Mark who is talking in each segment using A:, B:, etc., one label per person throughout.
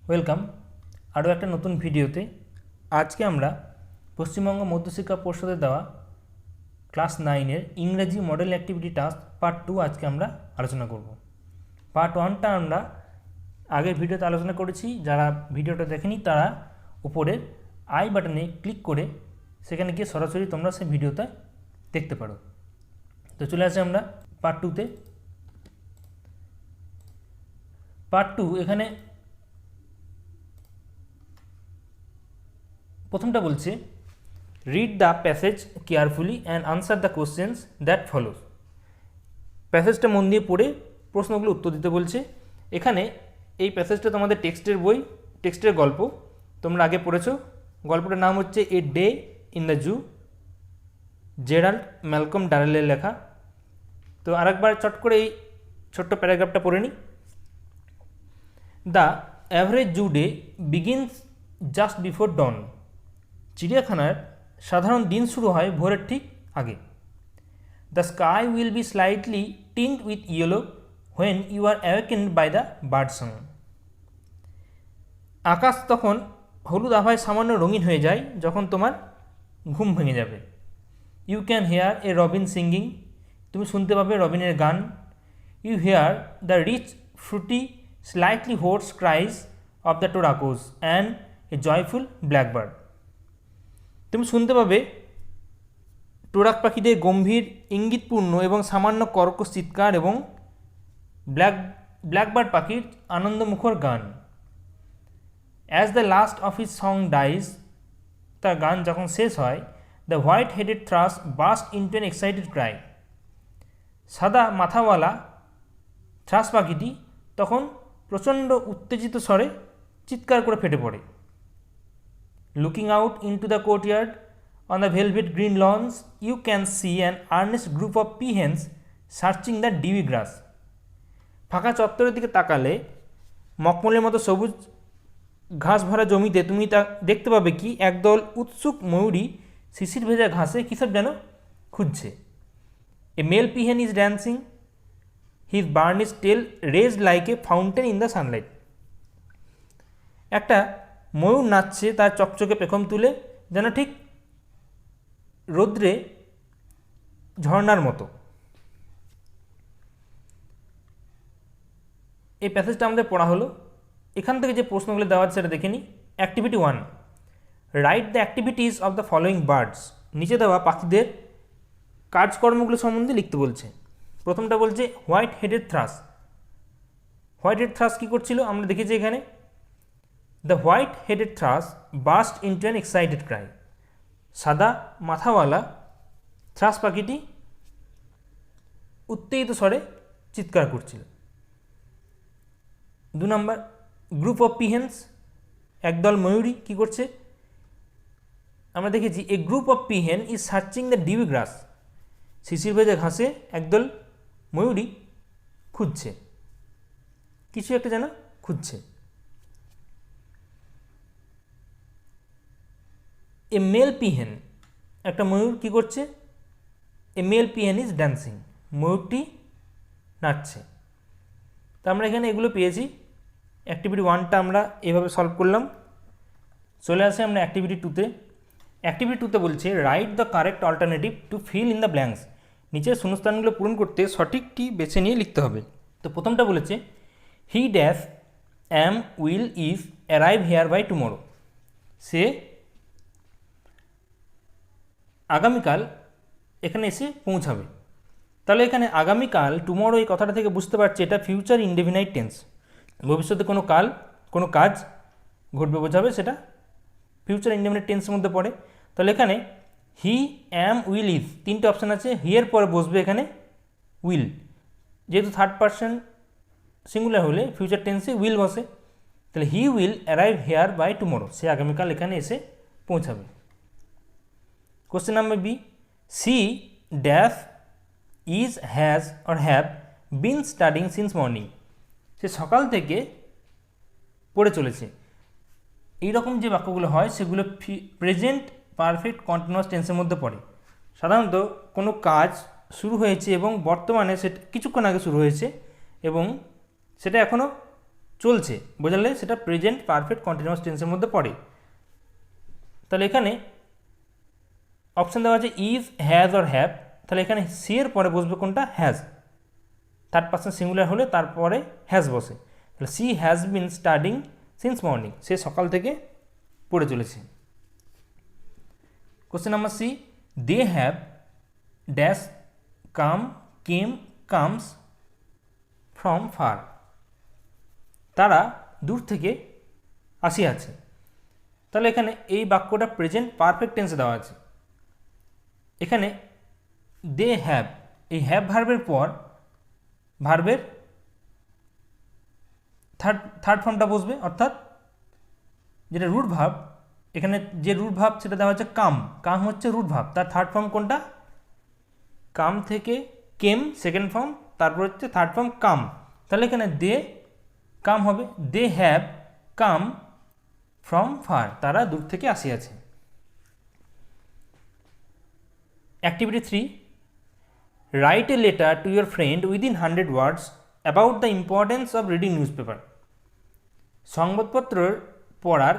A: Welcome আরও একটা নতুন ভিডিওতে। আজকে আমরা পশ্চিমবঙ্গ মধ্যশিক্ষা পর্ষদের দেওয়া ক্লাস 9-এর ইংরেজি মডেল অ্যাক্টিভিটি টাস্ক পার্ট 2 আজকে আমরা আলোচনা করব। পার্ট 1টা আমরা আগের ভিডিওতে আলোচনা করেছি। যারা ভিডিওটা দেখেনি তারা উপরের আই বাটনে ক্লিক করে সেখানে গিয়ে সরাসরি তোমরা সেই ভিডিওটা দেখতে পারো। তো চলে আসি আমরা পার্ট 2তে। পার্ট 2 এখানে প্রথমটা বলছে read the passage carefully and answer the questions that follows. প্যাসেজটা মন দিয়ে পড়ে প্রশ্নগুলো উত্তর দিতে বলছে। এখানে এই প্যাসেজটা তোমাদের টেক্সটের গল্প, তোমরা আগে পড়েছো। গল্পটার নাম হচ্ছে a day in the zoo, Gerald Malcolm ডারেলের লেখা। তো আরেকবার চট করে এই ছোট্ট প্যারাগ্রাফটা পড়ে নিই। The average zoo day begins just before dawn. চিড়িয়াখানার সাধারণ দিন শুরু হয় ভোরের ঠিক আগে। The sky will be slightly tint with yellow when you are awakened by the bird song. আকাশ তখন হলুদ আভায় সামান্য রঙিন হয়ে যায় যখন তোমার ঘুম ভেঙে যাবে। You can hear a robin singing. তুমি শুনতে পাবে রবিনের গান। You hear the rich fruity slightly hoarse cries of the turacos and a joyful blackbird. তুমি শুনতে পাবে টোরাক পাখিদের গম্ভীর ইঙ্গিতপূর্ণ এবং সামান্য কর্কশ চিৎকার এবং ব্ল্যাকবার্ড পাখির আনন্দমুখর গান। As the last of his song dies, তার গান যখন শেষ হয়, the white headed thrush burst into an excited cry. সাদা মাথাওয়ালা থ্রাস পাখিটি তখন প্রচণ্ড উত্তেজিত স্বরে চিৎকার করে ফেটে পড়ে। Looking out into the courtyard on the velvet green lawns, you can see an earnest group of peahens searching the dewy grass. ফাঁকা চত্বরের দিকে তাকালে মকমলের মতো সবুজ ঘাস ভরা জমিতে তুমি তা দেখতে পাবে কি একদল উৎসুক ময়ূরী শিশির ভেজা ঘাসে কিসব যেন খুঁজছে। A male peahen is dancing, his burnish tail raised like a fountain in the sunlight. একটা ময়ূর নাচছে তার চকচকে পেখম তুলে, যেন ঠিক রৌদ্রে ঝর্ণার মতো। এই প্যাসেজটা আমাদের পড়া হলো। এখান থেকে যে প্রশ্নগুলো দেওয়া আছে সেটা দেখে নিই। Activity 1, write the activities of the following birds. নিচে দেওয়া পাখিদের কাজকর্মগুলো সম্বন্ধে লিখতে বলছে। প্রথমটা বলছে white headed thrush. White head thrush কী করছিল আমরা দেখেছি এখানে। The white headed thrush burst into an excited cry. সাদা মাথাওয়ালা থ্রাস পাখিটি উত্তেজিত স্বরে চিৎকার করছিল। 2 নম্বর, গ্রুপ অফ পিহেন্স, একদল ময়ূরী কী করছে আমরা দেখেছি। A group of peahen is searching the dewy grass. শিশির ভেজা ঘাসে একদল ময়ূরী খুঁজছে, কিছু একটা যেন খুঁজছে। এ মেল পিহেন, একটা ময়ূর কী করছে। এ মেল পিহেন ইজ ড্যান্সিং, ময়ূরটি নাচছে। তা আমরা এখানে এগুলো পেয়েছি। অ্যাক্টিভিটি 1টা আমরা এভাবে সলভ করলাম। চলে আসে আমরা অ্যাক্টিভিটি 2তে। অ্যাক্টিভিটি 2তে বলছে write the correct alternative to fill in the blanks. নিচের শূন্যস্থানগুলো পূরণ করতে সঠিকটি বেছে নিয়ে লিখতে হবে। তো প্রথমটা বলেছে he dash am will is arrive here by tomorrow. সে আগামীকাল এখানে এসে পৌঁছাবে। তাহলে এখানে আগামীকাল টুমোরো এই কথাটা থেকে বুঝতে পারছি এটা ফিউচার ইনডেফিনাইট টেন্স। ভবিষ্যতে কোনো কাজ ঘটবে বোঝাবে, সেটা ফিউচার ইনডেফিনাইট টেন্সের মধ্যে পড়ে। তাহলে এখানে হি অ্যাম উইল ইজ 3টে অপশান আছে। হি এর পরে বসবে এখানে উইল, যেহেতু থার্ড পারসন সিঙ্গুলার হলে ফিউচার টেন্সে উইল বসে। তাহলে he will arrive here by tomorrow, সে আগামীকাল এখানে এসে পৌঁছাবে। Question number B, she dash is has or have been studying since morning. সে সকাল থেকে পড়ে চলেছে। এইরকম যে বাক্যগুলো হয় সেগুলো প্রেজেন্ট পারফেক্ট কন্টিনিউয়াস টেন্সের মধ্যে পড়ে। সাধারণত কোনো কাজ শুরু হয়েছে এবং বর্তমানে সেটা কিছুক্ষণ আগে শুরু হয়েছে এবং সেটা এখনও চলছে বোঝালে সেটা প্রেজেন্ট পারফেক্ট কন্টিনিউয়াস টেন্সের মধ্যে পড়ে। তাহলে এখানে অপশান দেওয়া আছে ইজ, হ্যাজ অর হ্যাভ। তাহলে এখানে সি এর পরে বসবে কোনটা? হ্যাজ। থার্ড পারসন সিঙ্গুলার হলে তারপরে হ্যাজ বসে। তাহলে she has been studying since morning, সে সকাল থেকে পড়ে চলেছে। Question number C, they have dash come, came, comes from far. তারা দূর থেকে আসিয়াছে। তাহলে এখানে এই বাক্যটা প্রেজেন্ট পারফেক্ট টেন্সে দেওয়া আছে। এখানে দে হ্যাভ, এই হ্যাভ ভার্বের পর ভার্বের থার্ড ফর্মটা বসবে, অর্থাৎ যেটা রুট ভার্ব, এখানে যে রুট ভার্ব সেটা দেওয়া হচ্ছে কাম। কাম হচ্ছে রুট ভার্ব, তার থার্ড ফর্ম কোনটা? কাম থেকে কেম সেকেন্ড ফর্ম, তারপর হচ্ছে থার্ড ফর্ম কাম। তাহলে এখানে দে কাম হবে, they have come from far, তারা দূর থেকে আসিয়াছে। Activity 3, write a letter to your friend within 100 words about the importance of reading newspaper. সংবাদপত্রের পড়ার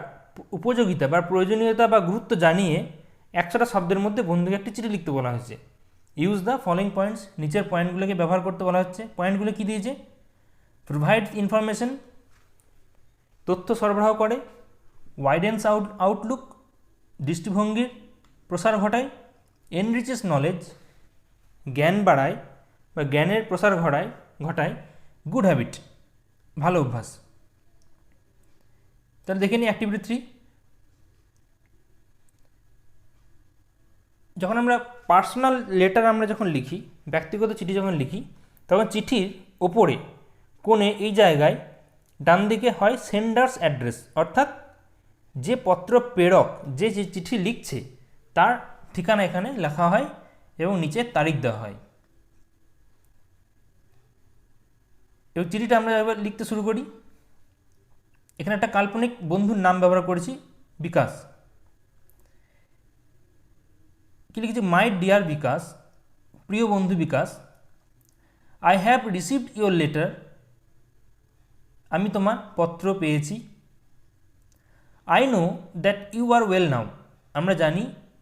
A: উপযোগিতা বা প্রয়োজনীয়তা বা গুরুত্ব জানিয়ে 100টা শব্দের মধ্যে বন্ধুকে একটি চিঠি লিখতে বলা হয়েছে। ইউজ দ্য ফলোয়িং পয়েন্টস, নিচের পয়েন্টগুলোকে ব্যবহার করতে বলা হচ্ছে। পয়েন্টগুলো কী দিয়েছে? প্রোভাইড ইনফরমেশন, তথ্য সরবরাহ করে। ওয়াইডেন্স আউটলুক, দৃষ্টিভঙ্গির প্রসার ঘটায়। এনরিচেস নলেজ, জ্ঞান বাড়ায় বা জ্ঞানের প্রসার ঘটায়। গুড হ্যাবিট, ভালো অভ্যাস। তাহলে দেখে নিই অ্যাক্টিভিটি 3। যখন আমরা পার্সোনাল লেটার আমরা যখন লিখি, ব্যক্তিগত চিঠি যখন লিখি, তখন চিঠির ওপরে কোণে এই জায়গায় ডান দিকে হয় সেন্ডার্স অ্যাড্রেস, অর্থাৎ যে পত্র প্রেরক যে চিঠি লিখছে তার ঠিকানা এখানে লেখা হয় এবং নিচে তারিখ দেওয়া হয়। এবং চিঠিটা আমরা এবার লিখতে শুরু করি। এখানে একটা কাল্পনিক বন্ধুর নাম ব্যবহার করেছি, বিকাশ। কি লিখেছি? মাই ডিয়ার বিকাশ, প্রিয় বন্ধু Bikash. I have received your letter, আমি তোমার পত্র পেয়েছি। I know that you are well now,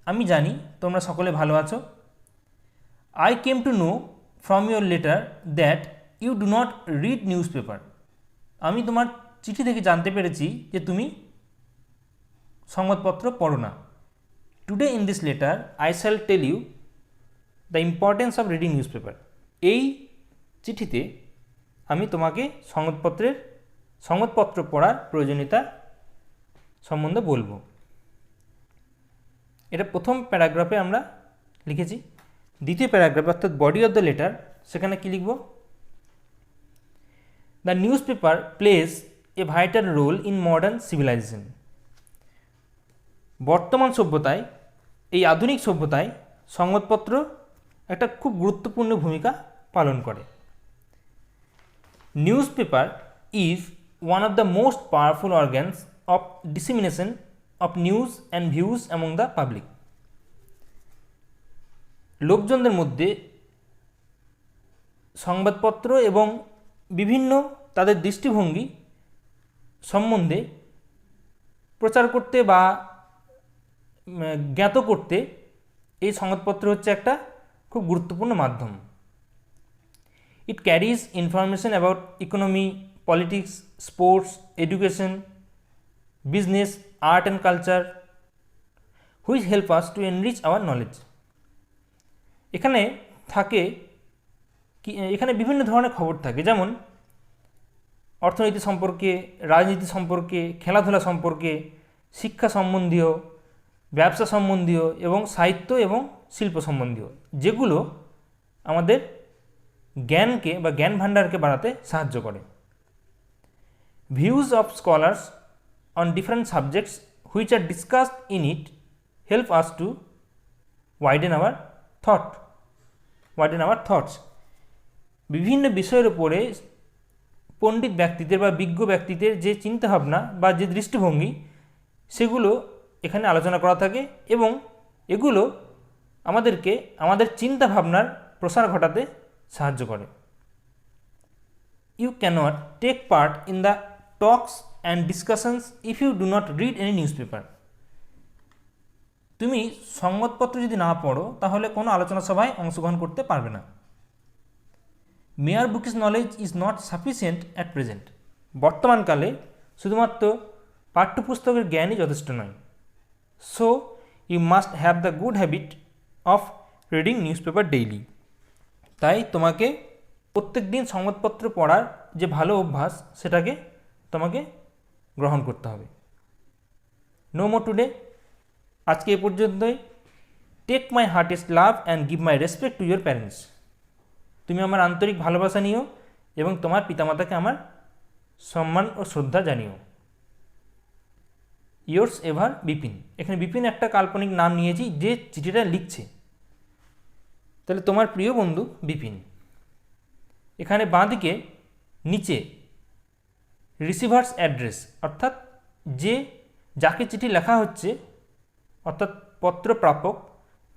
A: আমি জানি তোমরা সকলে ভালো আছো। I came to know from your letter that you do not read newspaper, আমি তোমার চিঠি থেকে জানতে পেরেছি যে তুমি সংবাদপত্র পড়ো না। Today in this letter I shall tell you the importance of reading newspaper, এই চিঠিতে আমি তোমাকে সংবাদপত্র পড়ার প্রয়োজনীয়তা সম্বন্ধে বলবো। এটা প্রথম প্যারাগ্রাফে আমরা লিখেছি। দ্বিতীয় প্যারাগ্রাফ অর্থাৎ বডি অফ দ্য লেটার, সেখানে কি লিখব? The newspaper plays a vital role in modern civilisation, বর্তমান সভ্যতায়, এই আধুনিক সভ্যতায় সংবাদপত্র একটা খুব গুরুত্বপূর্ণ ভূমিকা পালন করে। Newspaper is one of the most powerful organs of dissemination of news and views among the public, লোকজনদের মধ্যে সংবাদপত্র এবং বিভিন্ন তাদের দৃষ্টিভঙ্গি সম্বন্ধে প্রচার করতে বা জ্ঞাত করতে এই সংবাদপত্র হচ্ছে একটা খুব গুরুত্বপূর্ণ মাধ্যম। It carries information about economy, politics, sports, education, business, art and culture, which help us to enrich our knowledge. এখানে বিভিন্ন ধরনের খবর থাকে, যেমন অর্থনীতি সম্পর্কে, রাজনীতি সম্পর্কে, খেলাধুলা সম্পর্কে, শিক্ষা সম্বন্ধীয়, ব্যবসা সম্বন্ধীয় এবং সাহিত্য এবং শিল্প সম্বন্ধীয়, যেগুলো আমাদের জ্ঞানকে বা জ্ঞান ভাণ্ডারকে বাড়াতে সাহায্য করে। Views of scholars on different subjects which are discussed in it help us two widen hour thoughts. বিভিন্ন বিষয়ের উপরে পণ্ডিত ব্যক্তিদের বা বিজ্ঞ ব্যক্তিদের যে চিন্তাভাবনা বা যে দৃষ্টিভঙ্গি, সেগুলো এখানে আলোচনা করা থাকে এবং এগুলো আমাদেরকে আমাদের চিন্তাভাবনার প্রসার ঘটাতে সাহায্য করে। You cannot take part in the talks and discussions if you do not read any newspaper. তুমি সংবাদপত্র যদি না পড়ো তাহলে কোনো আলোচনা সভায় অংশগ্রহণ করতে পারবে না। Mere bookish knowledge is not sufficient at present. বর্তমানকালে শুধুমাত্র পাঠ্যপুস্তকের জ্ঞানই যথেষ্ট নয়। So you must have the good habit of reading newspaper daily. তাই তোমাকে প্রত্যেক দিন সংবাদপত্র পড়ার যে ভালো অভ্যাস সেটাকে তোমাকে গ্রহণ করতে হবে। No more today. আজকে এ পর্যন্তই। Take my heartiest love and give my respect to your parents. তুমি আমার আন্তরিক ভালোবাসা নিও এবং তোমার পিতামাতাকে আমার সম্মান ও শ্রদ্ধা জানিও। Yours ever Bipin. এখানে বিপিন একটা কাল্পনিক নাম নিয়েছি যে চিঠিটা লিখছে, তাহলে তোমার প্রিয় বন্ধু বিপিন। এখানে বাঁদিকে নিচে রিসিভার্স অ্যাড্রেস, অর্থাৎ যাকে চিঠি লেখা হচ্ছে অর্থাৎ পত্র প্রাপক,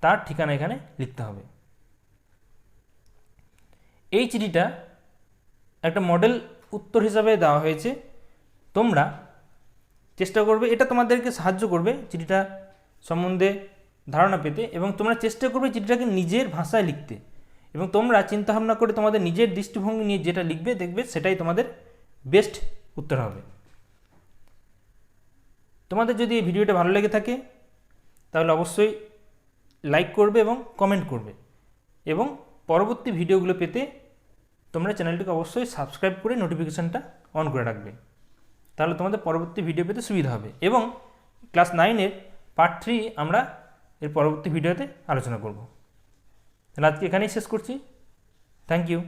A: তার ঠিকানা এখানে লিখতে হবে। এই চিঠিটা একটা মডেল উত্তর হিসাবে দেওয়া হয়েছে। তোমরা চেষ্টা করবে, এটা তোমাদেরকে সাহায্য করবে চিঠিটা সম্বন্ধে ধারণা পেতে, এবং তোমরা চেষ্টা করবে চিঠিটাকে নিজের ভাষায় লিখতে, এবং তোমরা চিন্তাভাবনা করে তোমাদের নিজের দৃষ্টিভঙ্গি নিয়ে যেটা লিখবে দেখবে সেটাই তোমাদের বেস্ট উত্তর হবে। তোমাদের যদি এই ভিডিওটা ভালো লেগে থাকে তাহলে অবশ্যই লাইক করবে এবং কমেন্ট করবে, এবং পরবর্তী ভিডিওগুলো পেতে তোমরা চ্যানেলটিকে অবশ্যই সাবস্ক্রাইব করে নোটিফিকেশানটা অন করে রাখবে, তাহলে তোমাদের পরবর্তী ভিডিও পেতে সুবিধা হবে। এবং ক্লাস 9-এর পার্ট 3 আমরা এর পরবর্তী ভিডিওতে আলোচনা করব। তাহলে আজকে এখানেই শেষ করছি। Thank you.